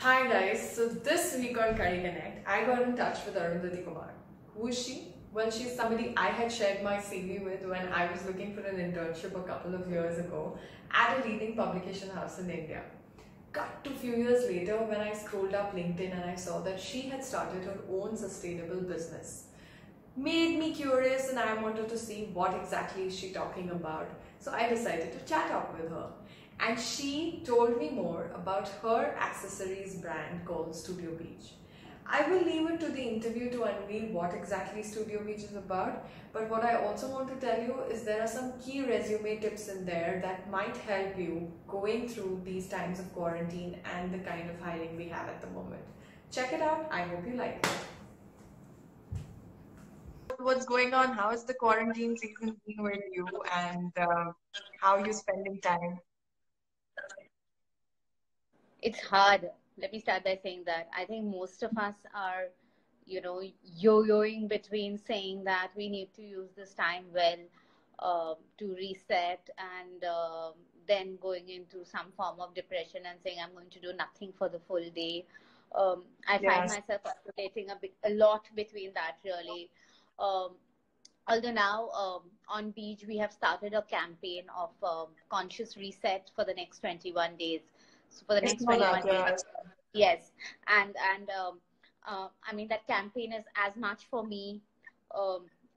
Hi guys, so this week on Konnect, I got in touch with Arundhati Kumar. Who is she? Well, she's somebody I had shared my CV with when I was looking for an internship a couple of years ago at a leading publication house in India. Cut to a few years later when I scrolled up LinkedIn and I saw that she had started her own sustainable business. Made me curious and I wanted to see what exactly is she talking about. So I decided to chat up with her. And she told me more about her accessories brand called Studiobeej. I will leave it to the interview to unveil what exactly Studiobeej is about, but what I also want to tell you is there are some key resume tips in there that might help you going through these times of quarantine and the kind of hiring we have at the moment. Check it out. I hope you like it. What's going on? How is the quarantine season been with you, and how are you spending time? It's hard. Let me start by saying that I think most of us are, yo-yoing between saying that we need to use this time well to reset and then going into some form of depression and saying I'm going to do nothing for the full day. I find Yes. myself oscillating a lot between that really. Um, Although now on Beej we have started a campaign of conscious reset for the next 21 days. So for the I next saw that, 21 days, yeah. yes, and I mean that campaign is as much for me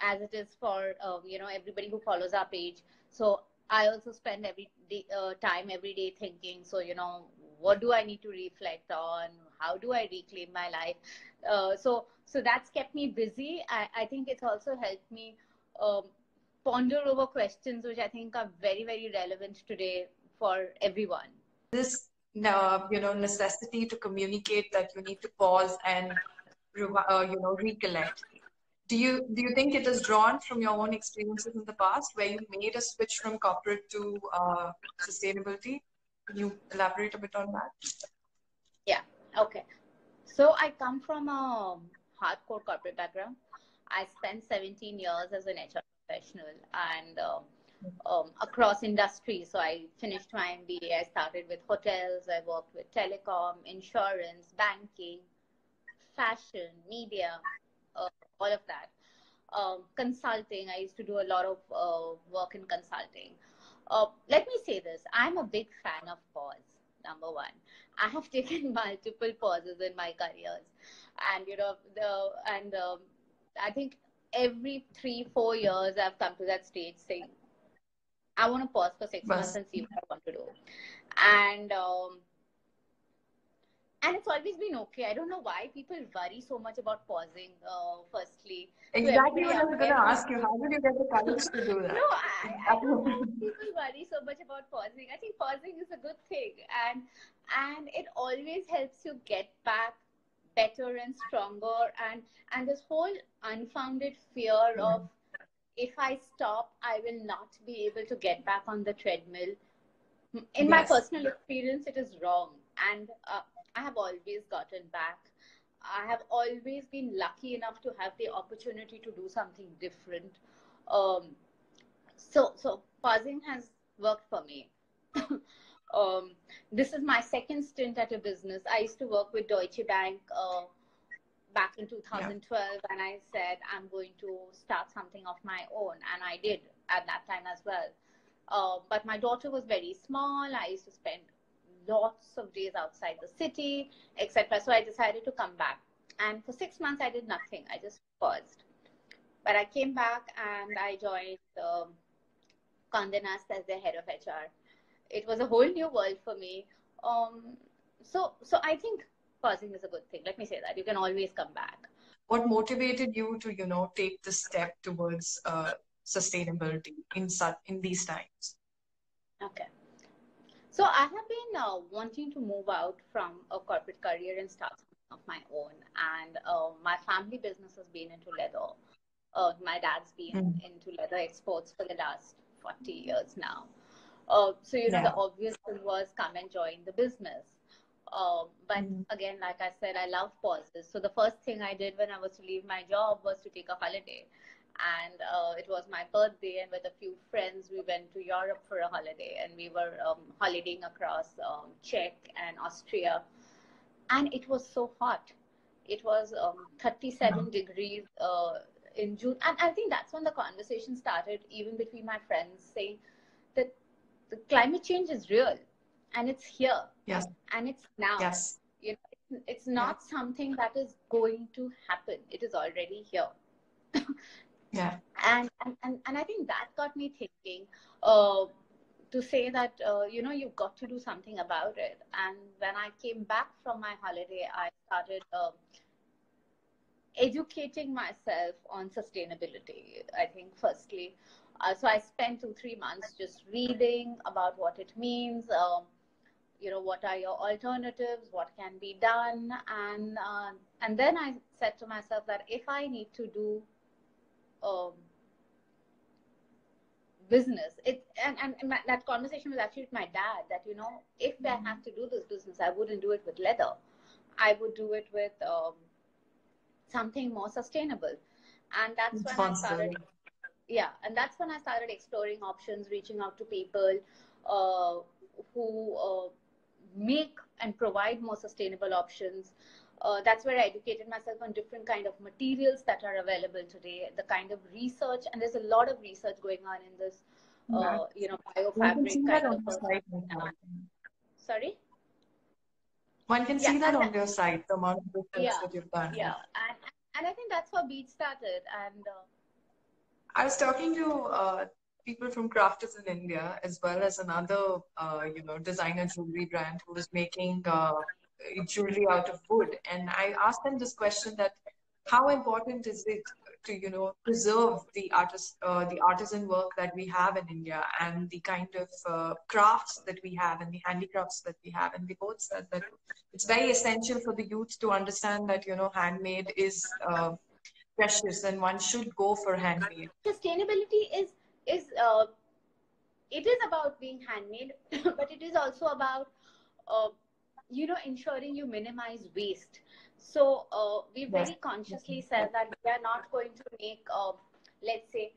as it is for everybody who follows our page. So I also spend every day, time every day thinking. So what do I need to reflect on? How do I reclaim my life? So that's kept me busy. I think it's also helped me um, ponder over questions which I think are very, very relevant today for everyone. This necessity to communicate that you need to pause and recollect. Do you think it is drawn from your own experiences in the past where you made a switch from corporate to sustainability? Can you elaborate a bit on that? Yeah. Okay. So I come from a hardcore corporate background. I spent 17 years as an HR professional and across industries. So I finished my MBA. I started with hotels. I worked with telecom, insurance, banking, fashion, media, all of that. Consulting. I used to do a lot of work in consulting. Let me say this. I'm a big fan of pause. Number one, I have taken multiple pauses in my careers, and I think every 3-4 years I've come to that stage saying I want to pause for 6 months Bas. and see what I want to do, and and it's always been okay. I don't know why people worry so much about pausing. Firstly, so Exactly everybody what I out was going there to who ask you. How did you get the courage to do no, that? I don't know if people worry so much about pausing. I think pausing is a good thing, and it always helps you get back better and stronger. And this whole unfounded fear Yeah. of if I stop, I will not be able to get back on the treadmill. In my Yes. personal experience, it is wrong, and I have always gotten back. I have always been lucky enough to have the opportunity to do something different. Um, so pausing has worked for me. um, this is my second stint at a business. I used to work with Deutsche Bank back in Yeah. 2012, and I said I'm going to start something of my own, and I did at that time as well. But my daughter was very small. I used to spend lots of days outside the city, etc. So I decided to come back, and for 6 months I did nothing. I just paused. But I came back and I joined Condé Nast as the head of HR. It was a whole new world for me. So I think pausing is a good thing. Let me say that you can always come back. What motivated you to, take the step towards sustainability in these times? Okay. So I have been wanting to move out from a corporate career and start something of my own. And my family business has been into leather. My dad's been Mm. into leather exports for the last 40 years now. So, Yeah. the obvious thing was come and join the business. But Mm. again, like I said, I love pauses. So the first thing I did when I was to leave my job was to take a holiday. And it was my birthday, and with a few friends, we went to Europe for a holiday. And we were holidaying across Czech and Austria. and it was so hot. It was 37 degrees in June. And I think that's when the conversation started, even between my friends, saying that the climate change is real and it's here. Yes. And it's now. Yes. You know, it's not something that is going to happen. It is already here. Yeah. And I think that got me thinking, to say that, you know, you've got to do something about it. And when I came back from my holiday, I started educating myself on sustainability, I think, firstly. So I spent 2-3 months just reading about what it means, you know, what are your alternatives, what can be done. And then I said to myself that if I need to do business, that conversation was actually with my dad, that, you know, if I have to do this business, I wouldn't do it with leather. I would do it with something more sustainable. And that's when I started, and that's when I started exploring options, reaching out to people who make and provide more sustainable options. That's where I educated myself on different kind of materials that are available today, the kind of research, and there's a lot of research going on in this, you know, biofabric kind of. Sorry? One can see that on your site, the amount of research that you've done. Yeah, and I think that's how Beej started. And I was talking to people from crafters in India, as well as another, you know, designer jewelry brand who was making jewelry out of wood. And I asked them this question, that how important is it to, you know, preserve the artisan work that we have in India, and the kind of crafts that we have, and the handicrafts that we have. And they both said that it's very essential for the youth to understand that, you know, handmade is precious and one should go for handmade. Sustainability is it is about being handmade, but it is also about you know, ensuring you minimize waste. So we very consciously said that we are not going to make, let's say,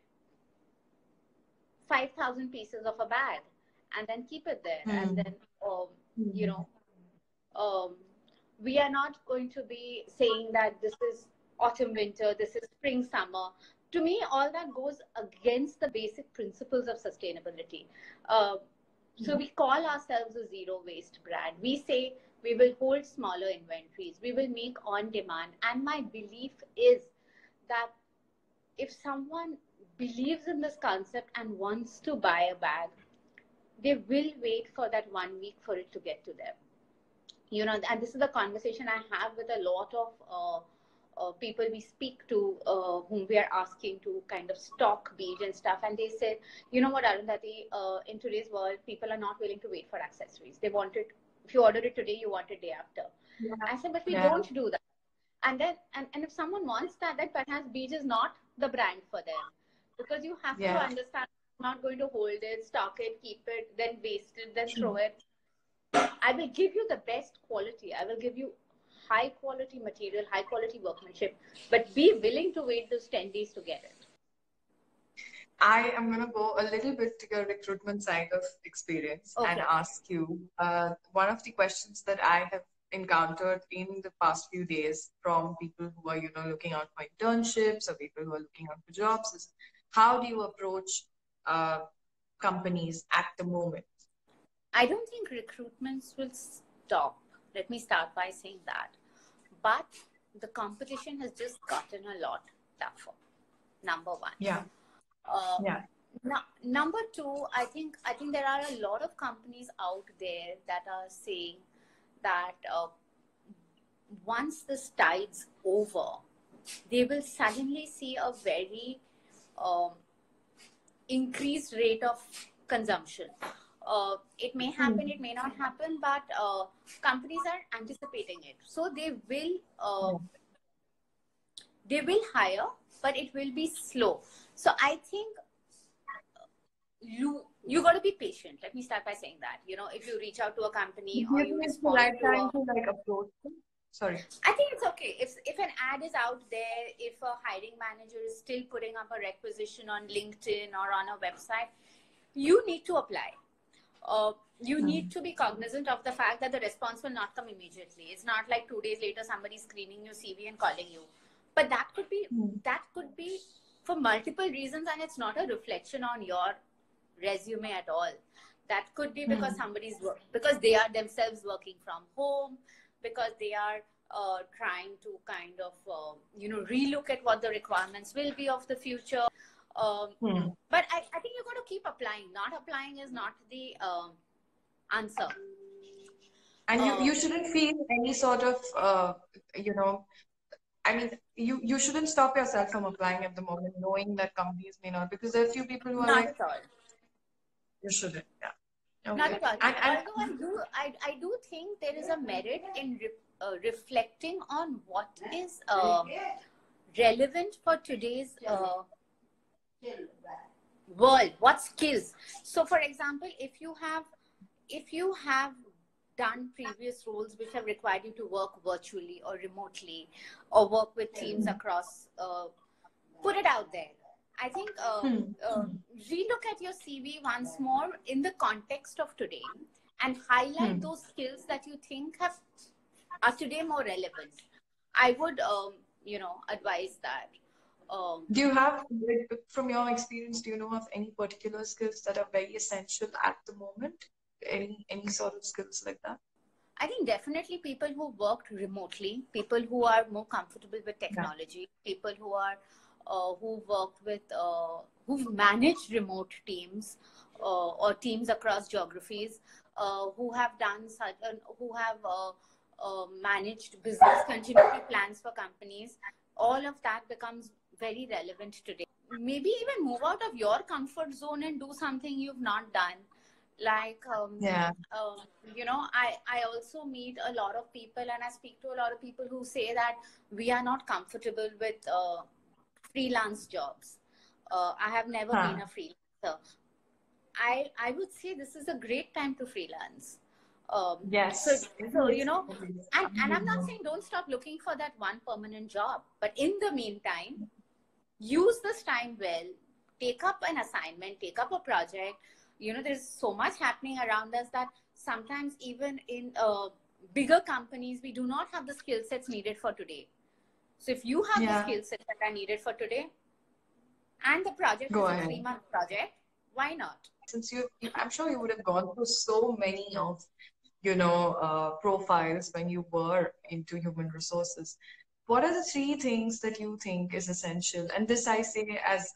5,000 pieces of a bag and then keep it there. And then, you know, we are not going to be saying that this is autumn, winter, this is spring, summer. To me, all that goes against the basic principles of sustainability. So we call ourselves a zero waste brand. We say we will hold smaller inventories. We will make on demand. And my belief is that if someone believes in this concept and wants to buy a bag, they will wait for that 1 week for it to get to them. You know, and this is the conversation I have with a lot of people we speak to, whom we are asking to kind of stock beads and stuff. And they said, you know what, Arundhati, in today's world, people are not willing to wait for accessories. They want it, if you order it today, you want it day after. I said, but we don't do that. And then, and if someone wants that, then perhaps beads is not the brand for them. Because you have to understand, I'm not going to hold it, stock it, keep it, then waste it, then throw it. I will give you the best quality. I will give you high quality material, high quality workmanship, but be willing to wait those 10 days to get it. I am going to go a little bit to your recruitment side of experience and ask you one of the questions that I have encountered in the past few days from people who are, you know, looking out for internships, or people who are looking out for jobs, is how do you approach companies at the moment? I don't think recruitments will stop. Let me start by saying that. But the competition has just gotten a lot tougher. Number one. Number two, I think there are a lot of companies out there that are saying that once this tide's over, they will suddenly see a very increased rate of consumption. It may happen, it may not happen, but companies are anticipating it. So they will hire, but it will be slow. So I think you got to be patient. Let me start by saying that. You know, if you reach out to a company or you respond to approach them? Sorry. I think it's okay. If an ad is out there, if a hiring manager is still putting up a requisition on LinkedIn or on a website, you need to apply. you need to be cognizant of the fact that the response will not come immediately. It's not like 2 days later somebody's screening your CV and calling you. But that could be for multiple reasons, and it's not a reflection on your resume at all. That could be because because they are themselves working from home, because they are trying to kind of relook at what the requirements will be of the future. But I think you got to keep applying. Not applying is not the answer. And you shouldn't feel any sort of I mean, you shouldn't stop yourself from applying at the moment, knowing that companies may not, because there are a few people who are Not like, at all. you shouldn't. Yeah. Okay. Not at all. Although I do think there is a merit in reflecting on what is relevant for today's world. What skills? So, for example, if you have done previous roles which have required you to work virtually or remotely, or work with teams across, put it out there. I think relook at your CV once more in the context of today and highlight those skills that you think are today more relevant. I would, advise that. Do you have, from your experience, do you know of any particular skills that are very essential at the moment? Any sort of skills like that? I think definitely people who worked remotely, people who are more comfortable with technology, people who are who worked with, who've managed remote teams or teams across geographies, who have done such, who have managed business continuity plans for companies. All of that becomes very relevant today. Maybe even move out of your comfort zone and do something you've not done. Like, I also meet a lot of people, and I speak to a lot of people who say that we are not comfortable with freelance jobs. I have never been a freelancer. I would say this is a great time to freelance. Yes. So and I'm not saying don't stop looking for that one permanent job, but in the meantime, use this time well. Take up an assignment, take up a project. There's so much happening around us that sometimes even in bigger companies, we do not have the skill sets needed for today. So if you have the skill sets that are needed for today, and the project is a 3-month project, why not? Since I'm sure you would have gone through so many of, profiles when you were into human resources. What are the 3 things that you think is essential? And this I say as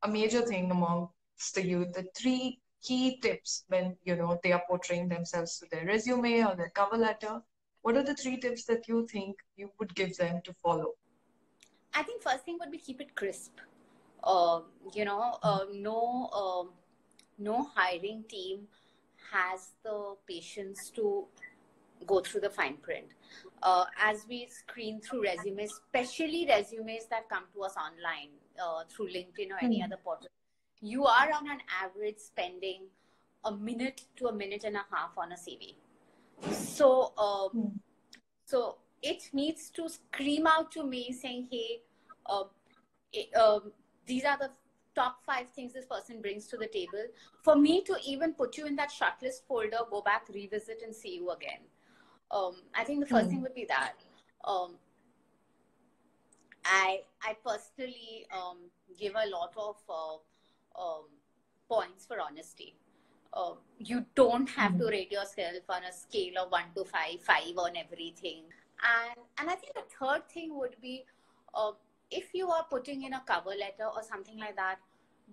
a major thing amongst the youth, the 3 key tips when, they are portraying themselves to their resume or their cover letter. What are the 3 tips that you think you would give them to follow? I think first thing would be keep it crisp. No hiring team has the patience to go through the fine print. As we screen through resumes, especially resumes that come to us online through LinkedIn or any other portal, you are on an average spending a minute to a minute and a half on a CV. So, so it needs to scream out to me saying, hey, these are the top 5 things this person brings to the table. For me to even put you in that shortlist folder, go back, revisit, and see you again. I think the first thing would be that. I personally give a lot of points for honesty. You don't have to rate yourself on a scale of 1 to 5 on everything. And I think the third thing would be, if you are putting in a cover letter or something like that,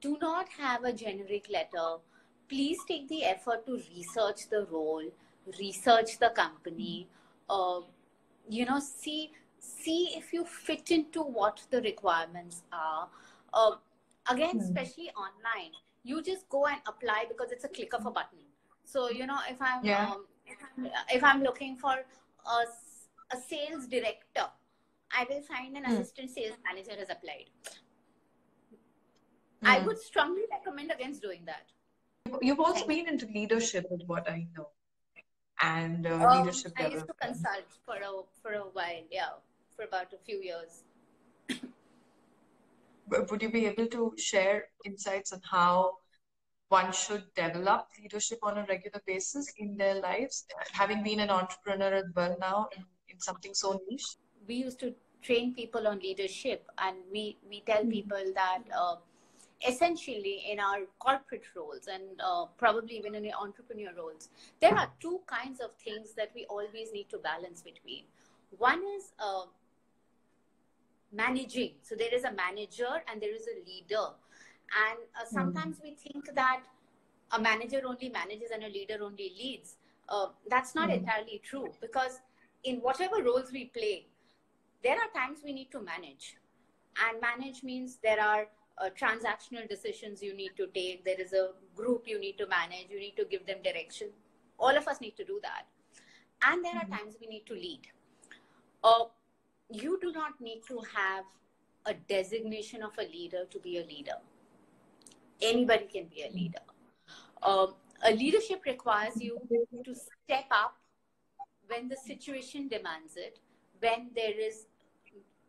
do not have a generic letter. Please take the effort to research the role, research the company, see if you fit into what the requirements are. Again, especially online, you just go and apply because it's a click of a button. So, if I'm looking for a sales director, I will find an assistant sales manager has applied. I would strongly recommend against doing that. You've also been into leadership, is what I know, and leadership. I used to consult for a while, for about a few years. Would you be able to share insights on how one should develop leadership on a regular basis in their lives, having been an entrepreneur as well now in something so niche? We used to train people on leadership, and we tell people that essentially in our corporate roles and probably even in the entrepreneur roles, there are two kinds of things that we always need to balance between. One is managing. So there is a manager and there is a leader. And sometimes we think that a manager only manages and a leader only leads. That's not entirely true, because in whatever roles we play, there are times we need to manage. And manage means there are transactional decisions you need to take. There is a group you need to manage. You need to give them direction. All of us need to do that. And there are times we need to lead. You do not need to have a designation of a leader to be a leader. Anybody can be a leader. A leadership requires you to step up when the situation demands it, when there is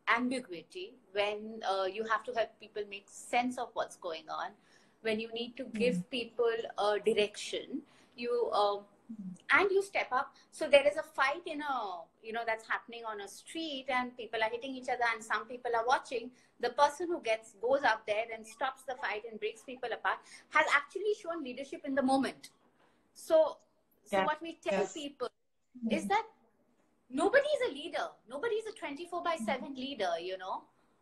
ambiguity, when you have to help people make sense of what's going on, when you need to give people a direction, and you step up. So there is a fight that's happening on a street, and people are hitting each other, and some people are watching. The person who goes up there and stops the fight and breaks people apart has actually shown leadership in the moment. So what we tell people is that nobody is a leader. Nobody is a 24/7 leader,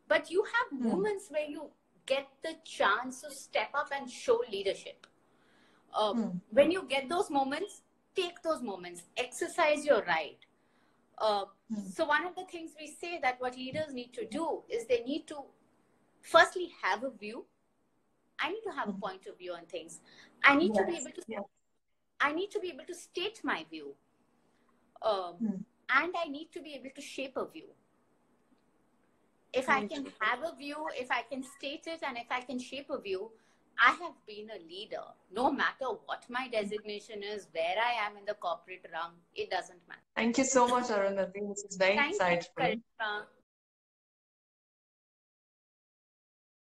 but you have moments where you get the chance to step up and show leadership. When you get those moments, take those moments, exercise your right. So one of the things we say that what leaders need to do is they need to firstly have a view. I need to have a point of view on things. I need to be able to. I need to be able to state my view, and I need to be able to shape a view. If I can have a view, if I can state it, and if I can shape a view, I have been a leader. No matter what my designation is, where I am in the corporate rung, it doesn't matter. Thank you so much, Arundhati. This is very insightful. Thank you,